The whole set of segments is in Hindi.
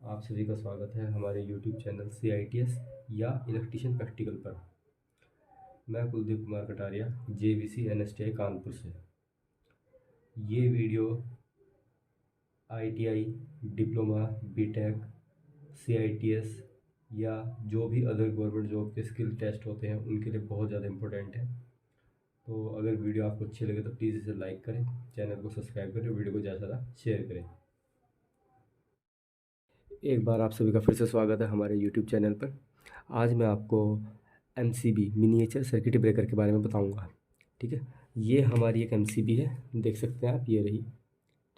आप सभी का स्वागत है हमारे YouTube चैनल CITS या इलेक्ट्रीशियन प्रैक्टिकल पर। मैं कुलदीप कुमार कटारिया JVC NSTI कानपुर से। ये video ITI, diploma, BTech, CITS या जो भी अदर गवर्नमेंट जॉब के स्किल टेस्ट होते हैं उनके लिए बहुत ज़्यादा इम्पोर्टेंट है। तो अगर वीडियो आपको अच्छी लगे तो प्लीज़ इसे लाइक करें, चैनल को सब्सक्राइब करें, वीडियो को ज़्यादा से ज़्यादा शेयर करें। एक बार आप सभी का फिर से स्वागत है हमारे YouTube चैनल पर। आज मैं आपको MCB मिनिएचर सर्किट ब्रेकर के बारे में बताऊंगा। ठीक है, ये हमारी एक MCB है, देख सकते हैं आप, ये रही।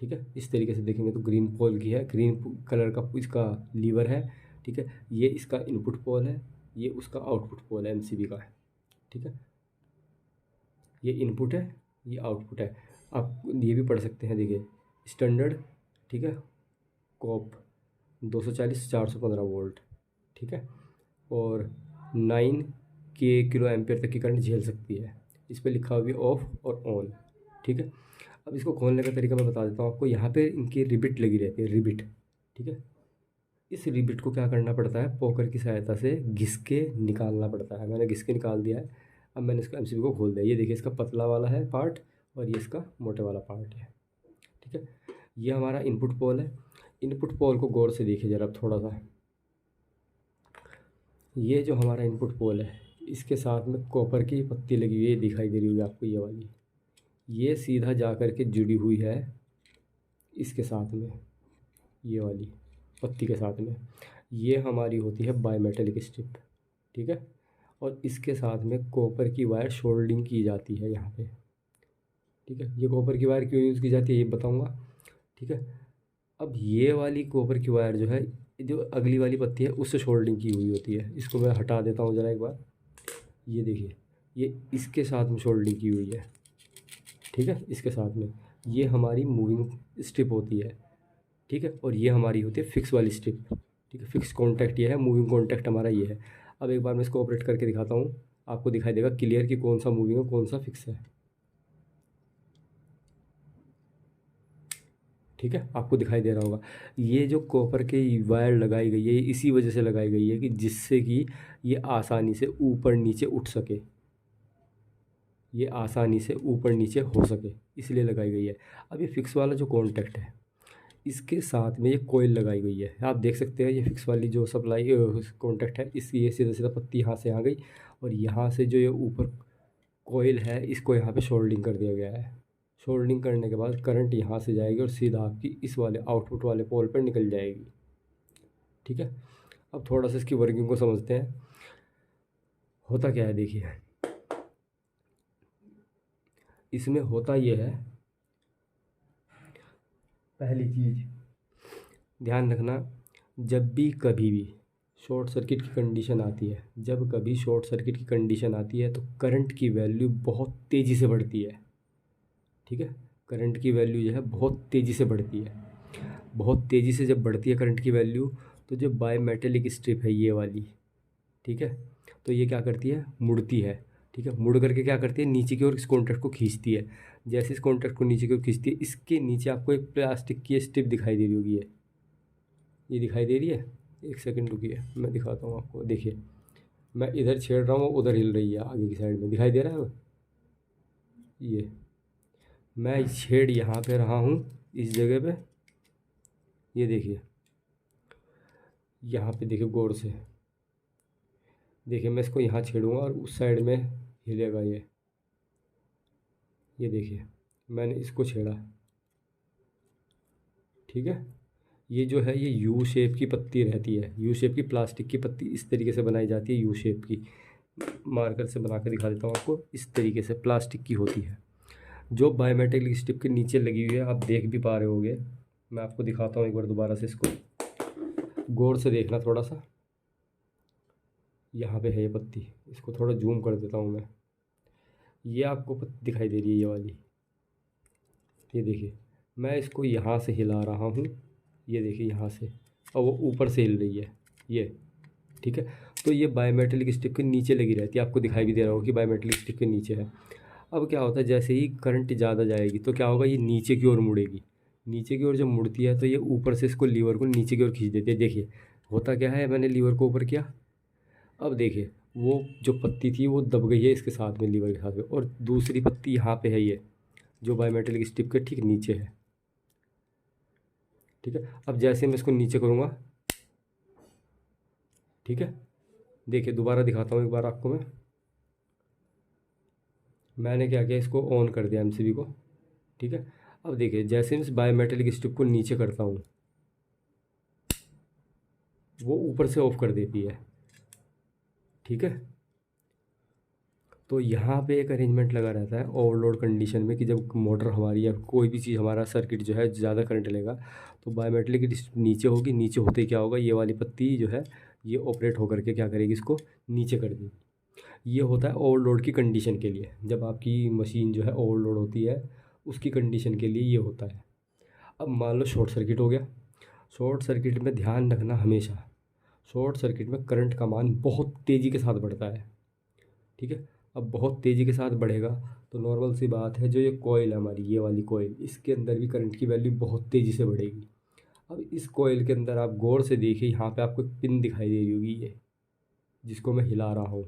ठीक है, इस तरीके से देखेंगे तो ग्रीन पोल की है, ग्रीन कलर का इसका लीवर है। ठीक है, ये इसका इनपुट पोल है, ये उसका आउटपुट पोल है MCB का है। ठीक है, ये इनपुट है, ये आउटपुट है। आप ये भी पढ़ सकते हैं, देखिए स्टैंडर्ड, ठीक है, कॉप 240 415 वोल्ट। ठीक है, और 9 किलो एम्पियर तक की करंट झेल सकती है। इस पर लिखा हुआ भी ऑफ और ऑन। ठीक है, अब इसको खोलने का तरीका मैं बता देता हूँ आपको। यहाँ पे इनकी रिबिट लगी रहती है, रिबिट। ठीक है, इस रिबिट को क्या करना पड़ता है, पोकर की सहायता से घिस के निकालना पड़ता है। मैंने घिस के निकाल दिया है। अब मैंने इसका MCB को खोल दिया। ये देखिए, इसका पतला वाला है पार्ट और ये इसका मोटे वाला पार्ट है। ठीक है, ये हमारा इनपुट पोल है। इनपुट पोल को गौर से देखिए ज़रा थोड़ा सा। ये जो हमारा इनपुट पोल है, इसके साथ में कॉपर की पत्ती लगी हुई है, दिखाई दे रही होगी आपको ये वाली। ये सीधा जा कर के जुड़ी हुई है इसके साथ में, ये वाली पत्ती के साथ में। ये हमारी होती है बायमेटेलिक स्ट्रिप। ठीक है, और इसके साथ में कॉपर की वायर शोल्डिंग की जाती है यहाँ पे। ठीक है, ये कॉपर की वायर क्यों यूज़ की जाती है ये बताऊँगा। ठीक है, अब ये वाली कॉपर की वायर जो है, जो अगली वाली पत्ती है उससे शोल्डिंग की हुई होती है। इसको मैं हटा देता हूँ ज़रा एक बार। ये देखिए, ये इसके साथ में शोल्डिंग की हुई है। ठीक है, इसके साथ में ये हमारी मूविंग स्ट्रिप होती है। ठीक है, और ये हमारी होती है फिक्स वाली स्ट्रिप। ठीक है, फिक्स कॉन्टैक्ट ये है, मूविंग कॉन्टैक्ट हमारा ये है। अब एक बार मैं इसको ऑपरेट करके दिखाता हूँ, आपको दिखाई देगा क्लियर कि कौन सा मूविंग है कौन सा फिक्स है। ठीक है, आपको दिखाई दे रहा होगा। ये जो कॉपर की वायर लगाई गई है, ये इसी वजह से लगाई गई है कि जिससे कि ये आसानी से ऊपर नीचे उठ सके, ये आसानी से ऊपर नीचे हो सके, इसलिए लगाई गई है। अब ये फिक्स वाला जो कॉन्टैक्ट है, इसके साथ में ये कोयल लगाई गई है। आप देख सकते हैं, ये फिक्स वाली जो सप्लाई कॉन्टैक्ट है, इसकी ये सीधा सीधा पत्ती यहाँ से आ गई और यहाँ से जो ये ऊपर कोयल है, इसको यहाँ पे शोल्डिंग कर दिया गया है। शोल्डिंग करने के बाद करंट यहाँ से जाएगी और सीधा आपकी इस वाले आउटपुट वाले पोल पर निकल जाएगी। ठीक है, अब थोड़ा सा इसकी वर्किंग को समझते हैं। होता क्या है, देखिए इसमें होता ये है, पहली चीज़ ध्यान रखना, जब भी कभी भी शॉर्ट सर्किट की कंडीशन आती है, जब कभी शॉर्ट सर्किट की कंडीशन आती है तो करंट की वैल्यू बहुत तेज़ी से बढ़ती है। ठीक है, करंट की वैल्यू जो है बहुत तेज़ी से बढ़ती है। बहुत तेज़ी से जब बढ़ती है करंट की वैल्यू, तो जो बायमेटेलिक स्ट्रिप है ये वाली, ठीक है, तो ये क्या करती है, मुड़ती है। ठीक है, मुड़ करके क्या करती है, नीचे की ओर इस कॉन्टैक्ट को खींचती है। जैसे इस कॉन्टैक्ट को नीचे की ओर खींचती है, इसके नीचे आपको एक प्लास्टिक की स्ट्रिप दिखाई दे रही होगी। ये दिखाई दे रही है। एक सेकंड रुकिए, मैं दिखाता हूँ आपको। देखिए, मैं इधर छेड़ रहा हूँ, उधर हिल रही है आगे की साइड में, दिखाई दे रहा है। ये मैं छेड़ यहाँ पे रहा हूँ, इस जगह पे। ये देखिए, यहाँ पे देखिए गौर से देखिए, मैं इसको यहाँ छेड़ूंगा और उस साइड में हिलेगा ये देखिए, मैंने इसको छेड़ा। ठीक है, ये जो है, ये यू शेप की पत्ती रहती है, यू शेप की प्लास्टिक की पत्ती इस तरीके से बनाई जाती है, यू शेप की। मार्कर से बना के दिखा देता हूँ आपको। इस तरीके से प्लास्टिक की होती है, जो बायोमेटेरियल स्ट्रिप के नीचे लगी हुई है। आप देख भी पा रहे होगे, मैं आपको दिखाता हूँ एक बार दोबारा से। इसको गौर से देखना थोड़ा सा। यहाँ पे है ये पत्ती, इसको थोड़ा जूम कर देता हूँ मैं। ये आपको पत्ती दिखाई दे रही है, ये वाली। ये देखिए, मैं इसको यहाँ से हिला रहा हूँ, ये देखिए यहाँ से, और वो ऊपर से हिल रही है ये। ठीक है, तो ये बायोमेटेलिक स्ट्रिप के नीचे लगी रहती है। आपको दिखाई भी दे रहा होगा कि बायोमेटेलिक स्ट्रिप के नीचे है। अब क्या होता है, जैसे ही करंट ज़्यादा जाएगी तो क्या होगा, ये नीचे की ओर मुड़ेगी। नीचे की ओर जब मुड़ती है तो ये ऊपर से इसको लीवर को नीचे की ओर खींच देती है। देखिए होता क्या है, मैंने लीवर को ऊपर किया, अब देखिए वो जो पत्ती थी वो दब गई है इसके साथ में, लीवर के साथ में, और दूसरी पत्ती यहाँ पे है, ये जो बायोमेटेलिक स्ट्रिप के ठीक नीचे है। ठीक है, अब जैसे मैं इसको नीचे करूँगा, ठीक है, देखिए दोबारा दिखाता हूँ एक बार आपको मैंने क्या किया, इसको ऑन कर दिया एमसीबी को। ठीक है, अब देखिए जैसे मैं इस बायोमेटेलिक स्ट्रिप को नीचे करता हूँ वो ऊपर से ऑफ कर देती है। ठीक है, तो यहाँ पे एक अरेंजमेंट लगा रहता है ओवरलोड कंडीशन में कि जब मोटर हमारी या कोई भी चीज़ हमारा सर्किट जो है ज़्यादा करंट लेगा तो बायोमेट्रिक नीचे होगी, नीचे होते ही क्या होगा, ये वाली पत्ती जो है ये ऑपरेट होकर के क्या करेगी, इसको नीचे कर देगी। ये होता है ओवरलोड की कंडीशन के लिए, जब आपकी मशीन जो है ओवरलोड होती है उसकी कंडीशन के लिए ये होता है। अब मान लो शॉर्ट सर्किट हो गया, शॉर्ट सर्किट में ध्यान रखना हमेशा, शॉर्ट सर्किट में करंट का मान बहुत तेज़ी के साथ बढ़ता है। ठीक है, अब बहुत तेज़ी के साथ बढ़ेगा तो नॉर्मल सी बात है, जो ये कॉइल है हमारी, ये वाली कॉइल, इसके अंदर भी करंट की वैल्यू बहुत तेज़ी से बढ़ेगी। अब इस कॉइल के अंदर आप गौर से देखिए, यहाँ पे आपको एक पिन दिखाई दे रही होगी, ये जिसको मैं हिला रहा हूँ,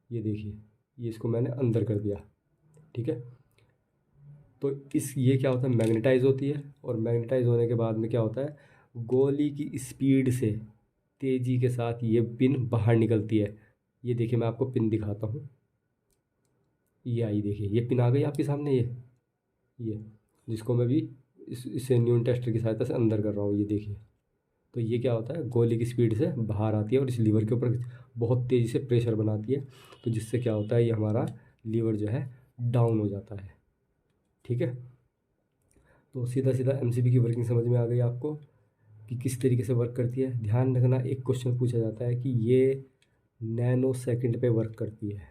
ये देखिए, ये इसको मैंने अंदर कर दिया। ठीक है, तो ये क्या होता है, मैग्नेटाइज होती है, और मैग्नेटाइज होने के बाद में क्या होता है, गोली की स्पीड से तेज़ी के साथ ये पिन बाहर निकलती है। ये देखिए मैं आपको पिन दिखाता हूँ, ये आई, देखिए ये पिन आ गई आपके सामने, ये जिसको मैं भी इसे न्यूटन टेस्टर की सहायता से अंदर कर रहा हूँ, ये देखिए। तो ये क्या होता है, गोली की स्पीड से बाहर आती है और इस लीवर के ऊपर बहुत तेज़ी से प्रेशर बनाती है, तो जिससे क्या होता है, ये हमारा लीवर जो है डाउन हो जाता है। ठीक है, तो सीधा सीधा एमसीबी की वर्किंग समझ में आ गई आपको कि किस तरीके से वर्क करती है। ध्यान रखना, एक क्वेश्चन पूछा जाता है कि ये नैनो सेकंड पे वर्क करती है।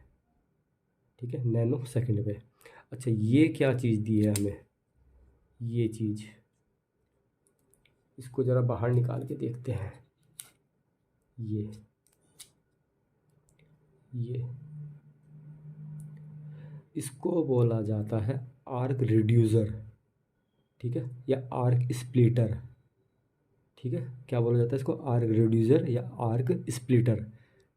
ठीक है, नैनो सेकंड पे। अच्छा, ये क्या चीज़ दी है हमें, ये चीज़, इसको ज़रा बाहर निकाल के देखते हैं। ये इसको बोला जाता है आर्क रिड्यूसर। ठीक है, या आर्क स्प्लिटर। ठीक है, क्या बोला जाता है इसको, आर्क रिड्यूसर या आर्क स्प्लिटर।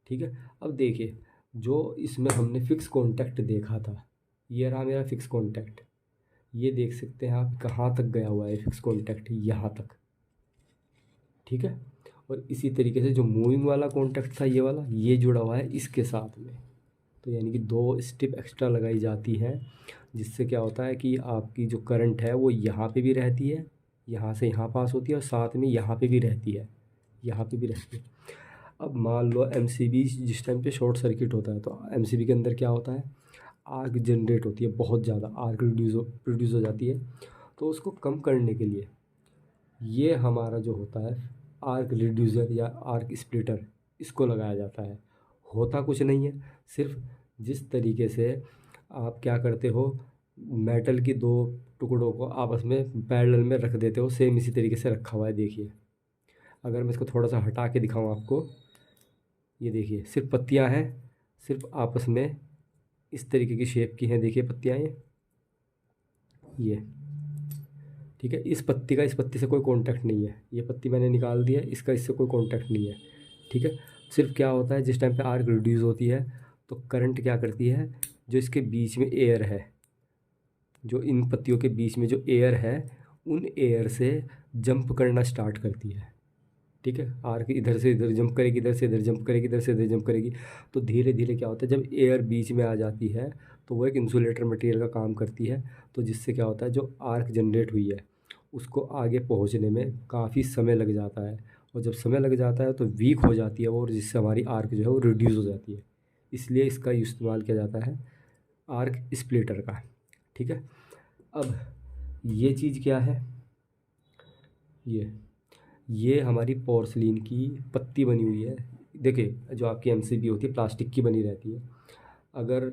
ठीक है, अब देखिए जो इसमें हमने फिक्स कॉन्टैक्ट देखा था, ये रहा मेरा फिक्स कॉन्टैक्ट, ये देख सकते हैं आप कहाँ तक गया हुआ है फिक्स कॉन्टैक्ट, यहाँ तक। ठीक है, और इसी तरीके से जो मूविंग वाला कॉन्टैक्ट था, ये वाला, ये जुड़ा हुआ है इसके साथ में। तो यानी कि 2 स्टेप एक्स्ट्रा लगाई जाती हैं, जिससे क्या होता है कि आपकी जो करंट है वो यहाँ पे भी रहती है, यहाँ से यहाँ पास होती है, और साथ में यहाँ पे भी रहती है, यहाँ पे भी रहती है। अब मान लो एमसीबी जिस टाइम पे शॉर्ट सर्किट होता है तो एमसीबी के अंदर क्या होता है, आर्क जनरेट होती है, बहुत ज़्यादा आर्क प्रोड्यूस हो जाती है। तो उसको कम करने के लिए ये हमारा जो होता है आर्क रिड्यूसर या आर्क स्प्लिटर, इसको लगाया जाता है। होता कुछ नहीं है, सिर्फ जिस तरीके से आप क्या करते हो, मेटल की 2 टुकड़ों को आपस में पैरेलल में रख देते हो, सेम इसी तरीके से रखा हुआ है। देखिए अगर मैं इसको थोड़ा सा हटा के दिखाऊँ आपको, ये देखिए सिर्फ पत्तियां हैं, सिर्फ आपस में इस तरीके की शेप की हैं, देखिए पत्तियां ये। ठीक है, इस पत्ती का इस पत्ती से कोई कांटेक्ट नहीं है, ये पत्ती मैंने निकाल दी है, इसका इससे कोई कांटेक्ट नहीं है। ठीक है, सिर्फ क्या होता है, जिस टाइम पे आर्क रिड्यूस होती है तो करंट क्या करती है, जो इसके बीच में एयर है, जो इन पत्तियों के बीच में जो एयर है, उन एयर से जंप करना स्टार्ट करती है। ठीक है, आर्क इधर से इधर जंप करेगी, इधर से इधर जंप करेगी, इधर से इधर जंप करेगी। तो धीरे धीरे क्या होता है, जब एयर बीच में आ जाती है तो वो एक इंसुलेटर मटेरियल का काम करती है, तो जिससे क्या होता है, जो आर्क जनरेट हुई है उसको आगे पहुंचने में काफ़ी समय लग जाता है, और जब समय लग जाता है तो वीक हो जाती है वो, और जिससे हमारी आर्क जो है वो रिड्यूस हो जाती है। इसलिए इसका इस्तेमाल किया जाता है आर्क स्प्लिटर का। ठीक है, अब ये चीज़ क्या है, ये हमारी पोर्सलिन की पत्ती बनी हुई है। देखिए जो आपकी एमसीबी होती है प्लास्टिक की बनी रहती है, अगर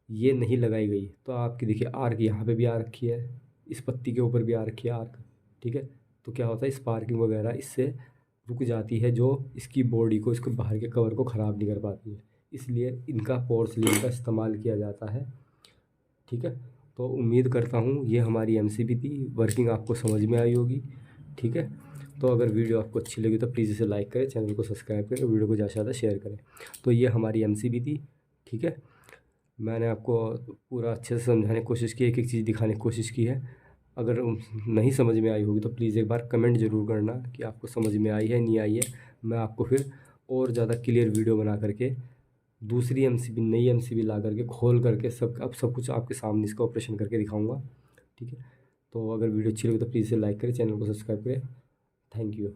ये नहीं लगाई गई तो आपकी देखिए आर्क यहाँ पे भी आ रखी है, इस पत्ती के ऊपर भी आ रखी है आर्क। ठीक है, तो क्या होता है, स्पार्किंग वगैरह इससे रुक जाती है, जो इसकी बॉडी को, इसको बाहर के कवर को ख़राब नहीं कर पाती है, इसलिए इनका पोर्सलिन का इस्तेमाल किया जाता है। ठीक है, तो उम्मीद करता हूँ ये हमारी एमसीबी थी, वर्किंग आपको समझ में आई होगी। ठीक है, तो अगर वीडियो आपको अच्छी लगी तो प्लीज़ इसे लाइक करें, चैनल को सब्सक्राइब करें, वीडियो को ज़्यादा से ज़्यादा शेयर करें। तो ये हमारी एमसीबी थी। ठीक है, मैंने आपको पूरा अच्छे से समझाने की कोशिश की, एक एक चीज़ दिखाने की कोशिश की है। अगर नहीं समझ में आई होगी तो प्लीज़ एक बार कमेंट ज़रूर करना कि आपको समझ में आई है नहीं आई है। मैं आपको फिर और ज़्यादा क्लियर वीडियो बना करके दूसरी एमसीबी, नई एमसीबी ला करके खोल करके सब कुछ आपके सामने इसका ऑपरेशन करके दिखाऊंगा। ठीक है, तो अगर वीडियो अच्छी लगी तो प्लीज़ इसे लाइक करें, चैनल को सब्सक्राइब करें। Thank you.